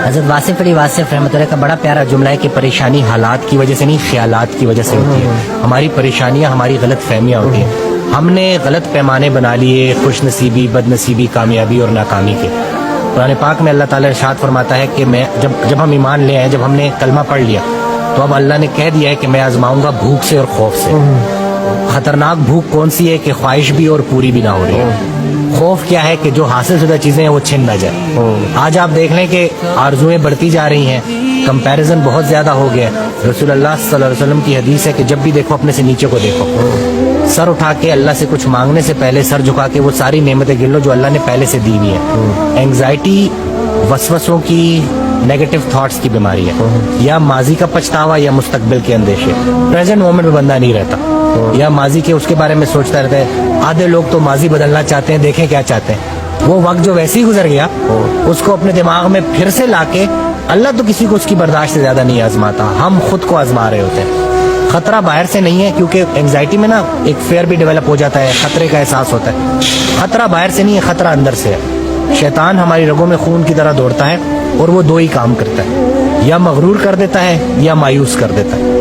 حضرت واصف علی واصف رحمۃ اللہ کا بڑا پیارا جملہ ہے کہ پریشانی حالات کی وجہ سے نہیں خیالات کی وجہ سے ہوتی ہے. ہماری پریشانیاں ہماری غلط فہمیاں ہوتی ہیں. ہم نے غلط پیمانے بنا لیے خوش نصیبی بد نصیبی کامیابی اور ناکامی کے. قرآن پاک میں اللہ تعالیٰ ارشاد فرماتا ہے کہ میں جب ہم ایمان لے آئے, جب ہم نے کلمہ پڑھ لیا تو اب اللہ نے کہہ دیا ہے کہ میں آزماؤں گا بھوک سے اور خوف سے. خطرناک بھوک کون سی ہے کہ خواہش بھی اور پوری بھی نہ ہو رہی ہے. خوف کیا ہے کہ جو حاصل شدہ چیزیں ہیں وہ چھن نہ جائے. آج آپ دیکھ لیں کہ آرزویں بڑھتی جا رہی ہیں, کمپیریزن بہت زیادہ ہو گیا. رسول اللہ صلی اللہ علیہ وسلم کی حدیث ہے کہ جب بھی دیکھو اپنے سے نیچے کو دیکھو, سر اٹھا کے اللہ سے کچھ مانگنے سے پہلے سر جھکا کے وہ ساری نعمتیں گن لو جو اللہ نے پہلے سے دی ہوئی ہیں. اینگزائٹی وسوسوں کی, نیگیٹو تھاٹس کی بیماری ہے. یا ماضی کا پچھتاوا یا مستقبل کے اندیشے. پریزنٹ مومنٹ میں بندہ نہیں رہتا, یا ماضی کے اس کے بارے میں سوچتا رہتا ہے. آدھے لوگ تو ماضی بدلنا چاہتے ہیں, دیکھیں کیا چاہتے ہیں. وہ وقت جو ویسے ہی گزر گیا اس کو اپنے دماغ میں پھر سے لا کے, اللہ تو کسی کو اس کی برداشت سے زیادہ نہیں آزماتا, ہم خود کو آزما رہے ہوتے ہیں. خطرہ باہر سے نہیں ہے, کیونکہ اینگزائٹی میں نا ایک فیئر بھی ڈیولپ ہو جاتا ہے, خطرے کا احساس ہوتا ہے. خطرہ باہر سے نہیں ہے, خطرہ اندر سے ہے. شیطان ہماری رگوں میں خون کی طرح دوڑتا ہے اور وہ دو ہی کام کرتا ہے, یا مغرور کر دیتا ہے یا مایوس کر دیتا ہے.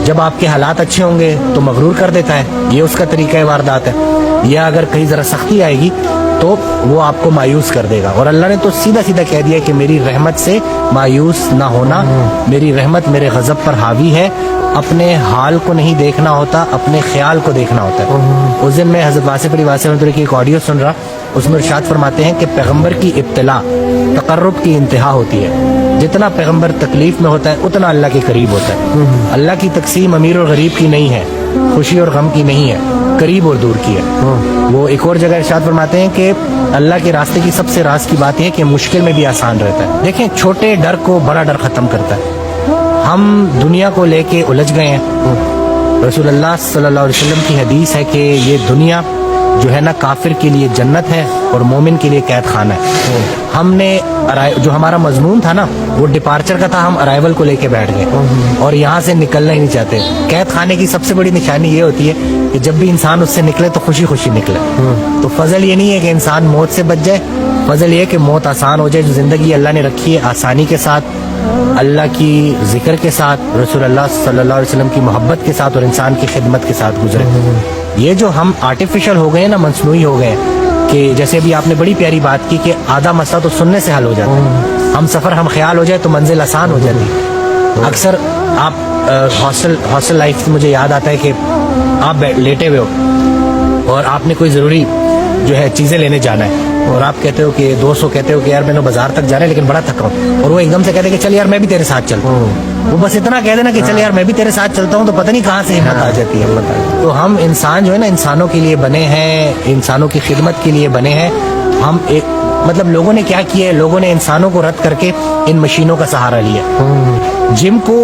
جب آپ کے حالات اچھے ہوں گے تو مغرور کر دیتا ہے, یہ اس کا طریقہ واردات ہے. یا اگر کہیں ذرا سختی آئے گی تو وہ آپ کو مایوس کر دے گا. اور اللہ نے تو سیدھا سیدھا کہہ دیا کہ میری رحمت سے مایوس نہ ہونا, میری رحمت میرے غضب پر حاوی ہے. اپنے حال کو نہیں دیکھنا ہوتا, اپنے خیال کو دیکھنا ہوتا ہے. اس دن میں حضرت واصف علی واصف کی ایک آڈیو سن رہا, اس میں ارشاد فرماتے ہیں کہ پیغمبر کی ابتلا تقرب کی انتہا ہوتی ہے. جتنا پیغمبر تکلیف میں ہوتا ہے اتنا اللہ کے قریب ہوتا ہے. اللہ کی تقسیم امیر اور غریب کی نہیں ہے, خوشی اور غم کی نہیں ہے, قریب اور دور کی ہے. وہ ایک اور جگہ ارشاد فرماتے ہیں کہ اللہ کے راستے کی سب سے راز کی بات یہ ہے کہ مشکل میں بھی آسان رہتا ہے. دیکھیں, چھوٹے ڈر کو بڑا ڈر ختم کرتا ہے. ہم دنیا کو لے کے الجھ گئے ہیں. رسول اللہ صلی اللہ علیہ وسلم کی حدیث ہے کہ یہ دنیا جو ہے نا کافر کے لیے جنت ہے اور مومن کے لیے قید خانہ ہے. ہم نے جو ہمارا مضمون تھا نا وہ ڈپارچر کا تھا, ہم ارائیول کو لے کے بیٹھ گئے اور یہاں سے نکلنا ہی نہیں چاہتے. قید خانے کی سب سے بڑی نشانی یہ ہوتی ہے کہ جب بھی انسان اس سے نکلے تو خوشی خوشی نکلے. تو فضل یہ نہیں ہے کہ انسان موت سے بچ جائے, فضل یہ کہ موت آسان ہو جائے. جو زندگی اللہ نے رکھی ہے آسانی کے ساتھ, اللہ کی ذکر کے ساتھ, رسول اللہ صلی اللہ علیہ وسلم کی محبت کے ساتھ اور انسان کی خدمت کے ساتھ گزرے. یہ جو ہم آرٹیفیشل ہو گئے نا, مصنوعی ہو گئے, کہ جیسے بھی آپ نے بڑی پیاری بات کی کہ آدھا مسئلہ تو سننے سے حل ہو جاتا ہے. ہم سفر ہم خیال ہو جائے تو منزل آسان ہو جاتی. اکثر آپ ہاسٹل لائف سے مجھے یاد آتا ہے کہ آپ لیٹے ہوئے ہو اور آپ نے کوئی ضروری جو ہے چیزیں لینے جانا ہے, اور آپ کہتے ہو کہ دوست کو کہتے ہو کہ یار میں نے بازار تک جانا ہے لیکن بڑا تھکا ہوں, اور وہ ایک دم سے کہتے ہیں کہ چل یار میں بھی تیرے ساتھ چلتا ہوں. وہ بس اتنا کہہ دینا کہ چل یار میں بھی تیرے ساتھ چلتا ہوں, تو پتہ نہیں کہاں سے ہمت آ جاتی ہے. تو ہم انسان جو ہے نا انسانوں کے لیے بنے ہیں, انسانوں کی خدمت کے لیے بنے ہیں. ہم ایک مطلب لوگوں نے کیا کیا ہے, لوگوں نے انسانوں کو رد کر کے ان مشینوں کا سہارا لیا. جم کو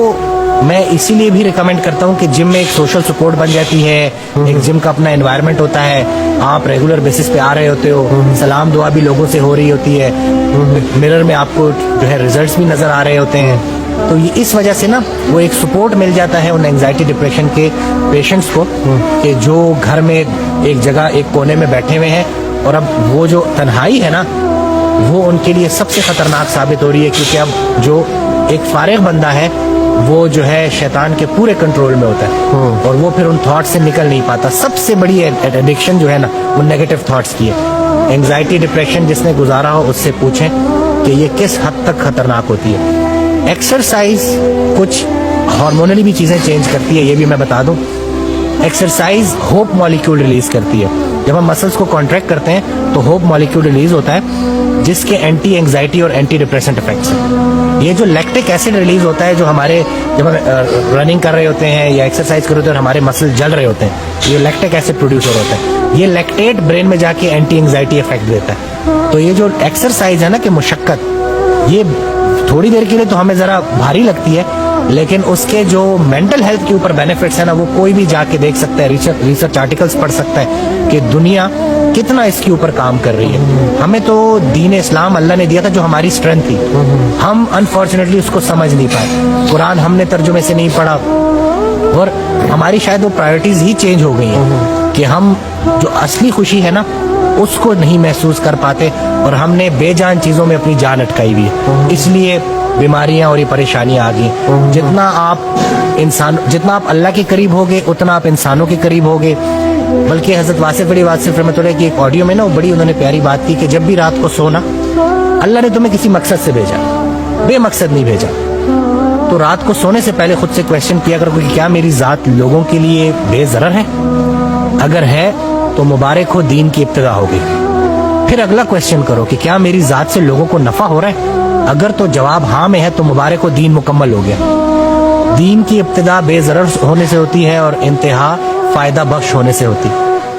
میں اسی لیے بھی ریکمینڈ کرتا ہوں کہ جم میں ایک سوشل سپورٹ بن جاتی ہے, ایک جم کا اپنا انوائرمنٹ ہوتا ہے, آپ ریگولر بیسس پہ آ رہے ہوتے ہو, سلام دعا بھی لوگوں سے ہو رہی ہوتی ہے, مرر میں آپ کو جو ہے ریزلٹس بھی نظر آ رہے ہوتے ہیں. تو یہ اس وجہ سے نا وہ ایک سپورٹ مل جاتا ہے ان اینگزائٹی ڈپریشن کے پیشنٹس کو, کہ جو گھر میں ایک جگہ ایک کونے میں بیٹھے ہوئے ہیں, اور اب وہ جو تنہائی ہے نا وہ ان کے لیے سب سے خطرناک ثابت ہو رہی ہے, کیونکہ اب جو ایک فارغ بندہ ہے وہ جو ہے شیطان کے پورے کنٹرول میں ہوتا ہے, اور وہ پھر ان تھاٹ سے نکل نہیں پاتا. سب سے بڑی ایڈکشن جو ہے نا وہ نیگیٹو تھاٹس کی ہے. اینگزائٹی ڈپریشن جس نے گزارا ہو اس سے پوچھیں کہ یہ کس حد تک خطرناک ہوتی ہے. ایکسرسائز کچھ ہارمونلی بھی چیزیں چینج کرتی ہے, یہ بھی میں بتا دوں. ایکسرسائز ہوپ مالیکیول ریلیز کرتی ہے. جب ہم مسلس کو کانٹریکٹ کرتے ہیں تو ہوپ مالیکیول ریلیز ہوتا ہے جس کے اینٹی اینگزائٹی اور اینٹی ڈپریسنٹ افیکٹس ہیں. یہ جو لیکٹک ایسڈ ریلیز ہوتا ہے جو ہمارے جب ہم رننگ کر رہے ہوتے ہیں یا ایکسرسائز کر رہے ہوتے ہیں اور ہمارے مسل جل رہے ہوتے ہیں, یہ لیکٹک ایسڈ پروڈیوس ہو رہا ہوتا ہے. یہ لیکٹیٹ برین میں جا کے اینٹی اینگزائٹی افیکٹ دیتا ہے. تو یہ جو ایکسرسائز ہے نا کہ مشقت, یہ تھوڑی دیر کے لیے تو ہمیں ذرا بھاری لگتی ہے, لیکن اس کے جو مینٹل ہیلتھ کے اوپر بینیفٹس ہیں نا وہ کوئی بھی جا کے دیکھ سکتا ہے, ریسرچ آرٹیکلز پڑھ سکتا ہے کہ دنیا کتنا اس کے اوپر کام کر رہی ہے. ہمیں تو دین اسلام اللہ نے دیا تھا جو ہماری اسٹرینتھ تھی, ہم انفارچونیٹلی اس کو سمجھ نہیں پائے. قرآن ہم نے ترجمے سے نہیں پڑھا, اور ہماری شاید وہ پرائرٹیز ہی چینج ہو گئی ہیں کہ ہم جو اصلی خوشی ہے نا اس کو نہیں محسوس کر پاتے, اور ہم نے بے جان چیزوں میں اپنی جان اٹکائی ہوئی ہے. اس لیے बीमारियां और ये परेशानियां आ गई। जितना आप अल्लाह के करीब होगे उतना आप इंसानों के करीब होगे। बल्कि हजरत वासिफ बड़ी वासिफ रहमतुल्लाह की एक ऑडियो में ना वो बड़ी उन्होंने प्यारी बात की कि जब भी रात को सोना, अल्लाह ने तुम्हें किसी मकसद से भेजा, बेमकसद नहीं भेजा। तो रात को सोने से पहले खुद से क्वेश्चन किया करो कि क्या मेरी जात लोगों के लिए बेज़रर है? अगर है तो मुबारक हो, दीन की इब्तिदा हो गई। फिर अगला क्वेश्चन करो कि क्या मेरी जात से लोगों को नफा हो रहा है? अगर तो जवाब हाँ में है तो मुबारक हो, दीन मुकम्मल हो गया। दीन की इब्तिदा बेज़रर होने से होती है और इंतहा फायदा बख्श होने से होती।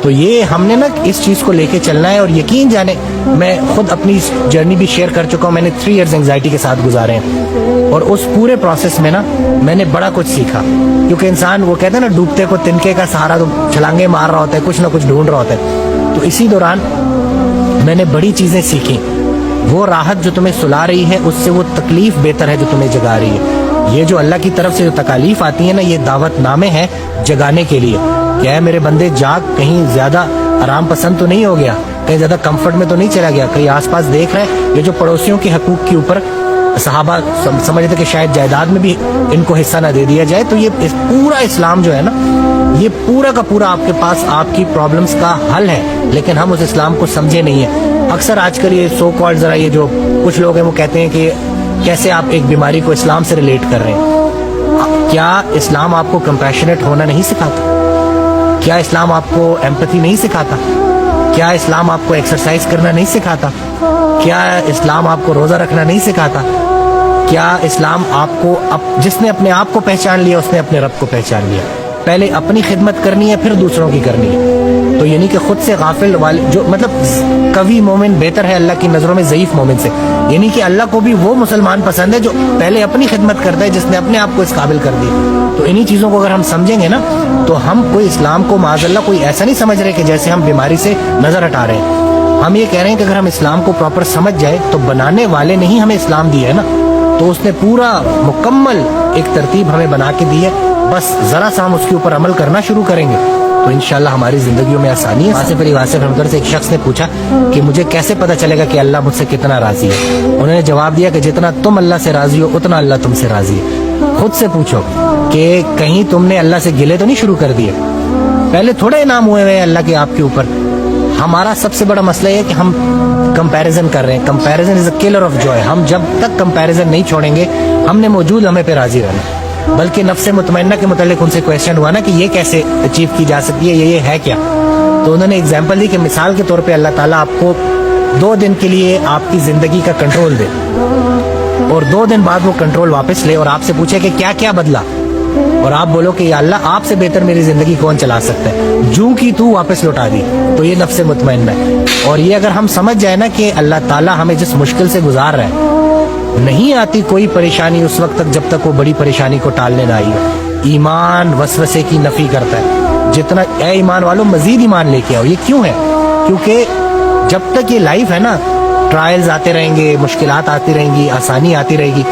तो ये हमने ना इस चीज को लेके चलना है। और यकीन जाने मैं खुद अपनी जर्नी भी शेयर कर चुका हूँ। मैंने 3 इयर्स एंग्जाइटी के साथ गुजारे हैं और उस पूरे प्रोसेस में ना मैंने बड़ा कुछ सीखा। क्योंकि इंसान वो कहते हैं ना, डूबते को तिनके का सहारा, तो छलांगे मार रहा होता है, कुछ ना कुछ ढूंढ रहा होता है। तो इसी दौरान मैंने बड़ी चीजें सीखी। वो राहत जो तुम्हें सुला रही है उससे वो तकलीफ बेहतर है जो तुम्हें जगा रही है। ये जो अल्लाह की तरफ से जो तकालीफ आती है ना, ये दावत नामे हैं जगाने के लिए। क्या है मेरे बंदे, जाग, कहीं ज्यादा आराम पसंद तो नहीं हो गया, कहीं ज्यादा कंफर्ट में तो नहीं चला गया, कहीं आसपास देख रहे हैं ये जो पड़ोसियों के हकूक के ऊपर सहाबा समझते कि शायद जायदाद में भी इनको हिस्सा ना दे दिया जाए। तो ये पूरा इस्लाम जो है ना, ये पूरा का पूरा आपके पास आपकी प्रॉब्लम्स का हल है, लेकिन हम उस इस्लाम को समझे नहीं है। अक्सर आजकल ये सो कॉल्ड जरा ये जो कुछ लोग हैं वो कहते हैं कि कैसे आप एक बीमारी को इस्लाम से रिलेट कर रहे हैं। क्या इस्लाम आपको कंपैशनेट होना नहीं सिखाता? क्या इस्लाम आपको एम्पैथी नहीं सिखाता? क्या इस्लाम आपको एक्सरसाइज करना नहीं सिखाता? क्या इस्लाम आपको रोजा रखना नहीं सिखाता? क्या इस्लाम आपको जिसने अपने आप को पहचान लिया उसने अपने रब को पहचान लिया। पहले अपनी खिदमत करनी है फिर दूसरों की करनी है। तो यानी कि खुद से गाफिल वाले जो मतलब कवी मोमिन बेहतर है अल्लाह की नजरों में ज़ईफ मोमिन से। यानी कि अल्लाह को भी वो मुसलमान पसंद है जो पहले अपनी खिदमत करता है, जिसने अपने आप को इस काबिल कर दिया। तो इन्हीं चीज़ों को अगर हम समझेंगे ना, तो हम कोई इस्लाम को माज़अल्लाह कोई ऐसा नहीं समझ रहे कि जैसे हम बीमारी से नजर हटा रहे हैं। हम ये कह रहे हैं कि अगर हम इस्लाम को प्रॉपर समझ जाए तो बनाने वाले ने ही हमें इस्लाम दिया है ना, तो उसने पूरा मुकम्मल एक तरतीब हमें बना के दी है। बस जरा सा हम उसके ऊपर अमल करना शुरू करेंगे तो इंशाल्लाह हमारी जिंदगियों में आसानी है। वासिफ अली वासिफ रहमतुल्लाह से एक शख्स ने पूछा कि मुझे कैसे पता चलेगा कि अल्लाह मुझसे कितना राजी है। उन्होंने जवाब दिया कि जितना तुम अल्लाह से राजी हो उतना अल्लाह तुमसे राजी है। खुद से पूछो कि कहीं तुमने अल्लाह से गिले तो नहीं शुरू कर दिए। पहले थोड़े इनाम हुए हैं अल्लाह के आपके ऊपर। हमारा सबसे बड़ा मसला है कि हम कंपैरिजन कर रहे हैं। Comparison is a killer of Joy. हम जब तक कंपैरिजन नहीं छोड़ेंगे हमने मौजूद हमें पे राजी रहना। बल्कि नफ्स मुतमइन्ना के मुतालिक उनसे क्वेश्चन हुआ ना कि ये कैसे अचीव की जा सकती है, ये है क्या। तो उन्होंने एग्जाम्पल दी कि मिसाल के तौर पे अल्लाह ताला आपको 2 दिन के लिए आपकी जिंदगी का कंट्रोल दे और 2 दिन बाद वो कंट्रोल वापस ले और आपसे पूछे कि क्या क्या बदला, और आप बोलो कि या अल्लाह आपसे बेहतर मेरी जिंदगी कौन चला सकता है, जूं की तू वापस लौटा दी। तो ये नफ्स मुतमइन्ना है। और ये अगर हम समझ जाए ना कि अल्लाह ताला हमें जिस मुश्किल से गुजार रहा है, नहीं आती कोई परेशानी उस वक्त तक जब तक वो बड़ी परेशानी को टालने ना आई हो। ईमान वसवसे की नफी करता है। जितना ए ईमान वालों मजीद ईमान लेके आओ। ये क्यों है? क्योंकि जब तक ये लाइफ है ना, ट्रायल्स आते रहेंगे, मुश्किलात आती रहेंगी, आसानी आती रहेगी।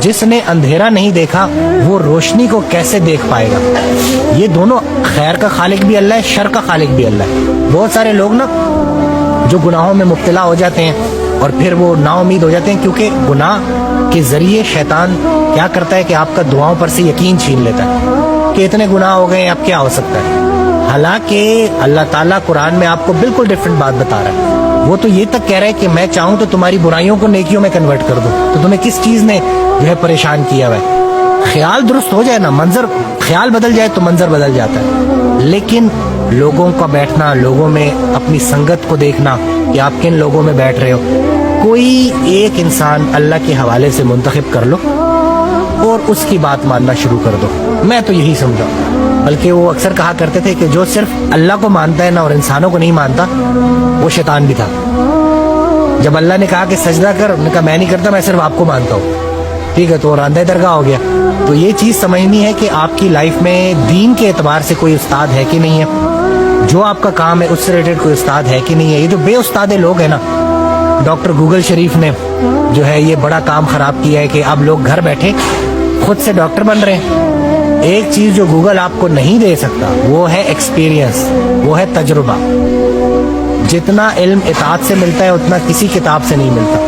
जिसने अंधेरा नहीं देखा वो रोशनी को कैसे देख पाएगा। ये दोनों, खैर का खालिक भी अल्लाह है, शर का खालिक भी अल्लाह है। बहुत सारे लोग ना जो गुनाहों में मुब्तला हो जाते हैं और फिर वो नाउमीद हो जाते हैं, क्योंकि गुनाह के जरिए शैतान क्या करता है कि आपका दुआओं पर से यकीन छीन लेता है कि इतने गुनाह हो गए अब क्या हो सकता है। हालांकि अल्लाह ताला कुरान में आपको बिल्कुल डिफरेंट बात बता रहा है। वो तो ये तक कह रहा है कि मैं चाहूं तो तुम्हारी बुराइयों को नेकियों में कन्वर्ट कर दूं। तो तुम्हें किस चीज ने जो है परेशान किया हुआ है? ख्याल दुरुस्त हो जाए ना, मंजर, ख्याल बदल जाए तो मंजर बदल जाता है। लेकिन लोगों का बैठना, लोगों में अपनी संगत को देखना कि आप किन लोगों में बैठ रहे हो। कोई एक इंसान अल्लाह के हवाले से मुंतखब कर लो और उसकी बात मानना शुरू कर दो। मैं तो यही समझा। बल्कि वो अक्सर कहा करते थे कि जो सिर्फ अल्लाह को मानता है ना और इंसानों को नहीं मानता वो शैतान भी था। जब अल्लाह ने कहा कि सजदा कर, उन्होंने कहा मैं नहीं करता, मैं सिर्फ आपको मानता हूँ। ठीक है, तो रांदे दरगाह हो गया। तो ये चीज समझनी है कि आपकी लाइफ में दीन के एतबार से कोई उस्ताद है कि नहीं है। जो आपका काम है उससे रिलेटेड कोई उस्ताद है कि नहीं है। ये जो बेउस्तादे लोग हैं ना, डॉक्टर गूगल शरीफ ने जो है ये बड़ा काम खराब किया है कि अब लोग घर बैठे खुद से डॉक्टर बन रहे हैं। एक चीज जो गूगल आपको नहीं दे सकता वो है एक्सपीरियंस, वो है तजुर्बा। जितना इल्म इताअत से मिलता है उतना किसी किताब से नहीं मिलता।